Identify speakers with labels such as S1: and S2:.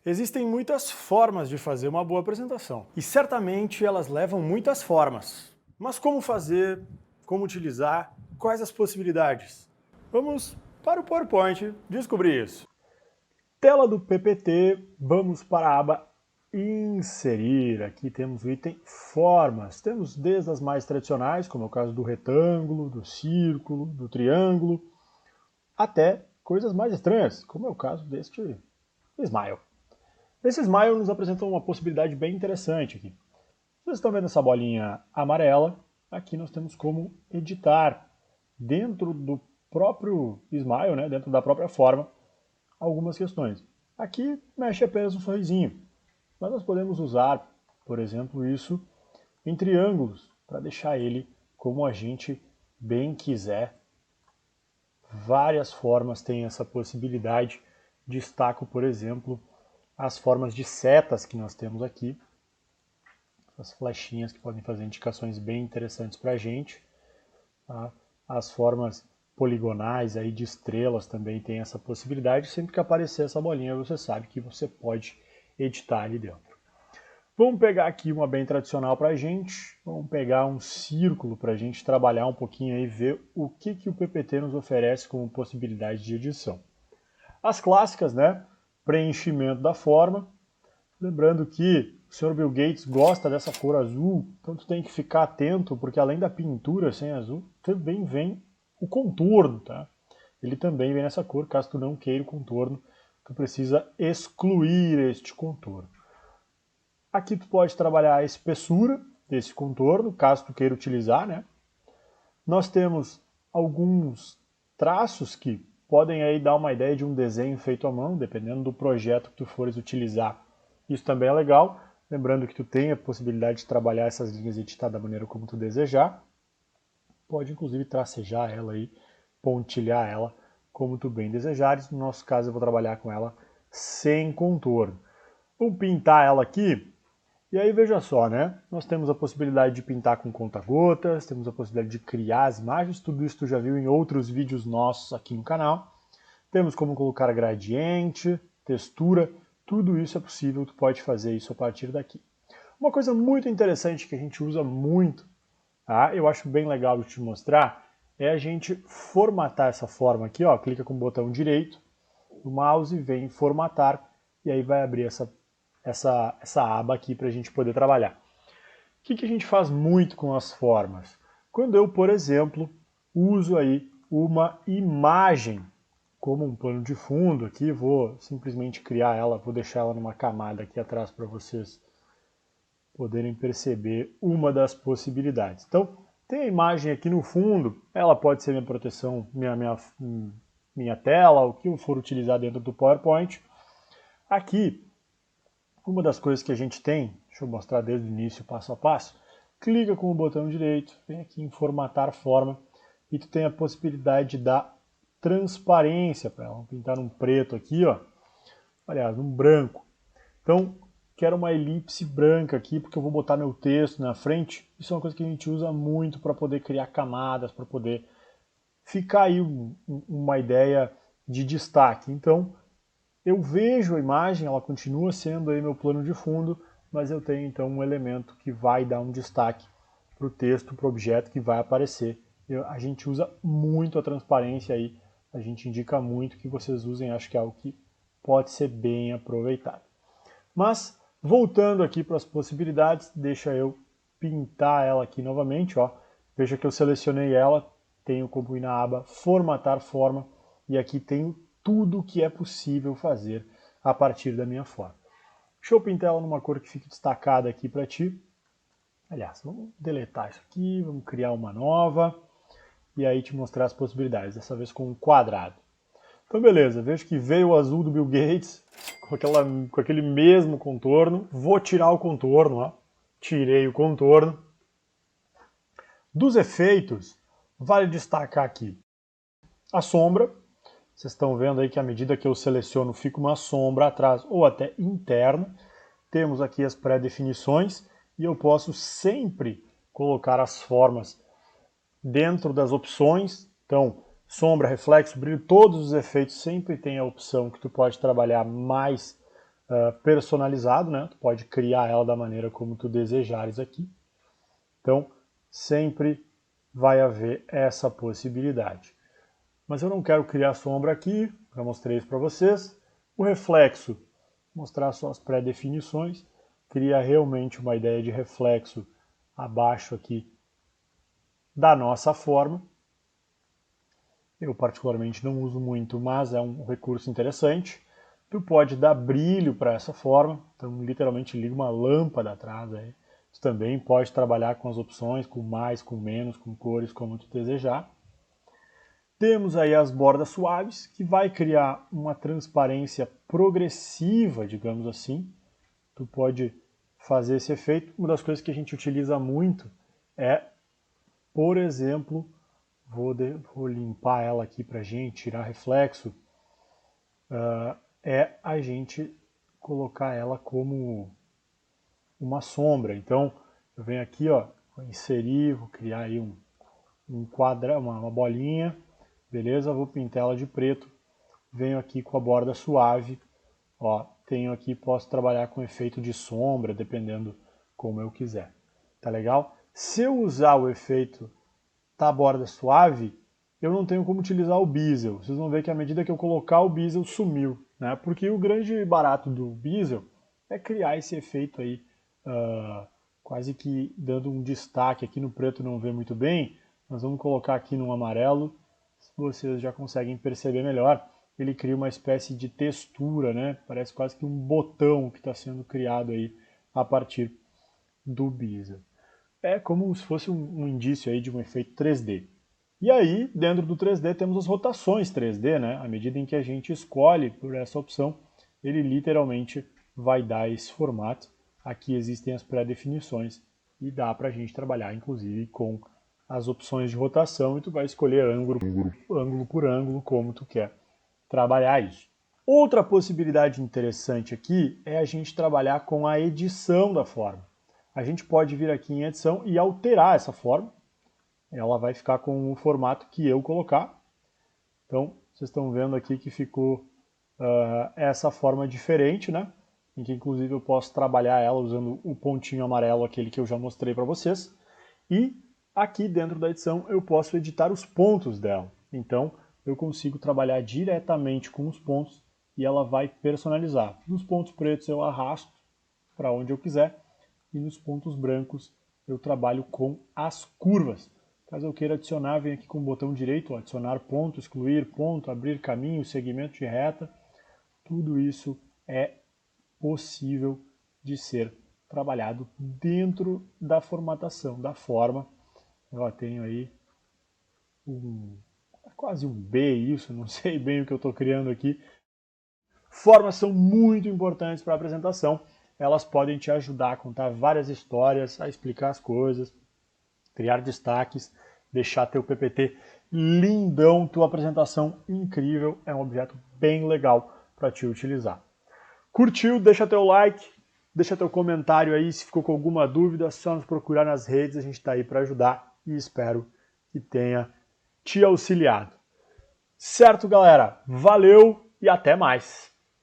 S1: Existem muitas formas de fazer uma boa apresentação e certamente elas levam muitas formas. Mas como fazer, como utilizar, quais as possibilidades? Vamos para o PowerPoint descobrir isso. Tela do PPT, vamos para a aba Inserir. Aqui temos o item Formas. Temos desde as mais tradicionais, como é o caso do retângulo, do círculo, do triângulo, até coisas mais estranhas, como é o caso deste Smile. Esse Smile nos apresenta uma possibilidade bem interessante aqui. Vocês estão vendo essa bolinha amarela? Aqui nós temos como editar dentro do próprio Smile, né, dentro da própria forma, algumas questões. Aqui mexe apenas um sorrisinho, mas nós podemos usar, por exemplo, isso em triângulos, para deixar ele como a gente bem quiser. Várias formas têm essa possibilidade. Destaco, por exemplo, as formas de setas que nós temos aqui, as flechinhas que podem fazer indicações bem interessantes para a gente. Tá? As formas poligonais aí de estrelas também tem essa possibilidade. Sempre que aparecer essa bolinha, você sabe que você pode editar ali dentro. Vamos pegar aqui uma bem tradicional para a gente. Vamos pegar um círculo para a gente trabalhar um pouquinho aí e ver o que o PPT nos oferece como possibilidade de edição. As clássicas, né? Preenchimento da forma. Lembrando que o Sr. Bill Gates gosta dessa cor azul, então tu tem que ficar atento, porque além da pintura sem azul, também vem o contorno, tá? Ele também vem nessa cor, caso tu não queira o contorno, tu precisa excluir este contorno. Aqui tu pode trabalhar a espessura desse contorno, caso tu queira utilizar, né? Nós temos alguns traços que podem aí dar uma ideia de um desenho feito à mão, dependendo do projeto que tu fores utilizar. Isso também é legal, lembrando que tu tem a possibilidade de trabalhar essas linhas e editar da maneira como tu desejar. Pode inclusive tracejar ela aí, pontilhar ela como tu bem desejares. No nosso caso eu vou trabalhar com ela sem contorno. Vamos pintar ela aqui. E aí veja só, né? Nós temos a possibilidade de pintar com conta-gotas, temos a possibilidade de criar as imagens, tudo isso tu já viu em outros vídeos nossos aqui no canal. Temos como colocar gradiente, textura, tudo isso é possível, tu pode fazer isso a partir daqui. Uma coisa muito interessante que a gente usa muito, tá? Eu acho bem legal de te mostrar, é a gente formatar essa forma aqui, ó, clica com o botão direito do mouse, vem em formatar, e aí vai abrir essa aba aqui para a gente poder trabalhar. O que a gente faz muito com as formas? Quando eu, por exemplo, uso aí uma imagem como um plano de fundo aqui, vou simplesmente criar ela, vou deixar ela numa camada aqui atrás para vocês poderem perceber uma das possibilidades. Então, tem a imagem aqui no fundo, ela pode ser minha proteção, minha tela, o que eu for utilizar dentro do PowerPoint. Aqui, uma das coisas que a gente tem, deixa eu mostrar desde o início, passo a passo, clica com o botão direito, vem aqui em formatar forma, e tu tem a possibilidade de dar transparência para ela. Vamos pintar um preto aqui, ó. Aliás, um branco. Então, quero uma elipse branca aqui, porque eu vou botar meu texto na frente. Isso é uma coisa que a gente usa muito para poder criar camadas, para poder ficar aí uma ideia de destaque. Então, eu vejo a imagem, ela continua sendo aí meu plano de fundo, mas eu tenho então um elemento que vai dar um destaque para o texto, para o objeto que vai aparecer. A gente usa muito a transparência aí, a gente indica muito que vocês usem, acho que é algo que pode ser bem aproveitado. Mas, voltando aqui para as possibilidades, deixa eu pintar ela aqui novamente, ó. Veja que eu selecionei ela, tenho como ir na aba Formatar Forma, e aqui tenho tudo o que é possível fazer a partir da minha forma. Deixa eu pintar ela numa cor que fique destacada aqui para ti. Aliás, vamos deletar isso aqui, vamos criar uma nova e aí te mostrar as possibilidades, dessa vez com um quadrado. Então beleza, vejo que veio o azul do Bill Gates com aquele mesmo contorno. Vou tirar o contorno, ó. Tirei o contorno. Dos efeitos, vale destacar aqui a sombra. Vocês estão vendo aí que à medida que eu seleciono fica uma sombra atrás ou até interna. Temos aqui as pré-definições e eu posso sempre colocar as formas dentro das opções. Então, sombra, reflexo, brilho, todos os efeitos sempre tem a opção que tu pode trabalhar mais personalizado, né? Tu pode criar ela da maneira como tu desejares aqui. Então, sempre vai haver essa possibilidade. Mas eu não quero criar sombra aqui, já mostrei isso para vocês. O reflexo, mostrar só as pré-definições, cria realmente uma ideia de reflexo abaixo aqui da nossa forma. Eu particularmente não uso muito, mas é um recurso interessante. Tu pode dar brilho para essa forma, então literalmente liga uma lâmpada atrás aí. Tu também pode trabalhar com as opções, com mais, com menos, com cores, como tu desejar. Temos aí as bordas suaves, que vai criar uma transparência progressiva, digamos assim. Tu pode fazer esse efeito. Uma das coisas que a gente utiliza muito é, por exemplo, vou limpar ela aqui para a gente, tirar reflexo, é a gente colocar ela como uma sombra. Então, eu venho aqui, ó, vou inserir, vou criar aí um quadrado, uma bolinha, beleza? Vou pintar ela de preto, venho aqui com a borda suave, ó, tenho aqui, posso trabalhar com efeito de sombra, dependendo como eu quiser, tá legal? Se eu usar o efeito da borda suave, eu não tenho como utilizar o bezel. Vocês vão ver que à medida que eu colocar o bezel, sumiu, né? Porque o grande barato do bezel é criar esse efeito aí, quase que dando um destaque. Aqui no preto não vê muito bem, nós vamos colocar aqui no amarelo, vocês já conseguem perceber melhor. Ele cria uma espécie de textura, né? Parece quase que um botão que está sendo criado aí a partir do bezel. É como se fosse um indício aí de um efeito 3D. E aí, dentro do 3D, temos as rotações 3D, né? À medida em que a gente escolhe por essa opção, ele literalmente vai dar esse formato. Aqui existem as pré-definições e dá para a gente trabalhar, inclusive, com as opções de rotação e tu vai escolher ângulo por ângulo, como tu quer trabalhar isso. Outra possibilidade interessante aqui é a gente trabalhar com a edição da forma. A gente pode vir aqui em edição e alterar essa forma. Ela vai ficar com o formato que eu colocar. Então, vocês estão vendo aqui que ficou essa forma diferente, né? Em que inclusive eu posso trabalhar ela usando o pontinho amarelo, aquele que eu já mostrei para vocês. E aqui dentro da edição eu posso editar os pontos dela. Então, eu consigo trabalhar diretamente com os pontos e ela vai personalizar. Nos pontos pretos eu arrasto para onde eu quiser. E nos pontos brancos eu trabalho com as curvas. Caso eu queira adicionar, venho aqui com o botão direito, adicionar ponto, excluir ponto, abrir caminho, segmento de reta. Tudo isso é possível de ser trabalhado dentro da formatação, da forma. Eu tenho aí quase um B isso, não sei bem o que eu estou criando aqui. Formas são muito importantes para a apresentação. Elas podem te ajudar a contar várias histórias, a explicar as coisas, criar destaques, deixar teu PPT lindão, tua apresentação incrível, é um objeto bem legal para te utilizar. Curtiu? Deixa teu like, deixa teu comentário aí, se ficou com alguma dúvida, é só nos procurar nas redes, a gente está aí para ajudar e espero que tenha te auxiliado. Certo, galera? Valeu e até mais!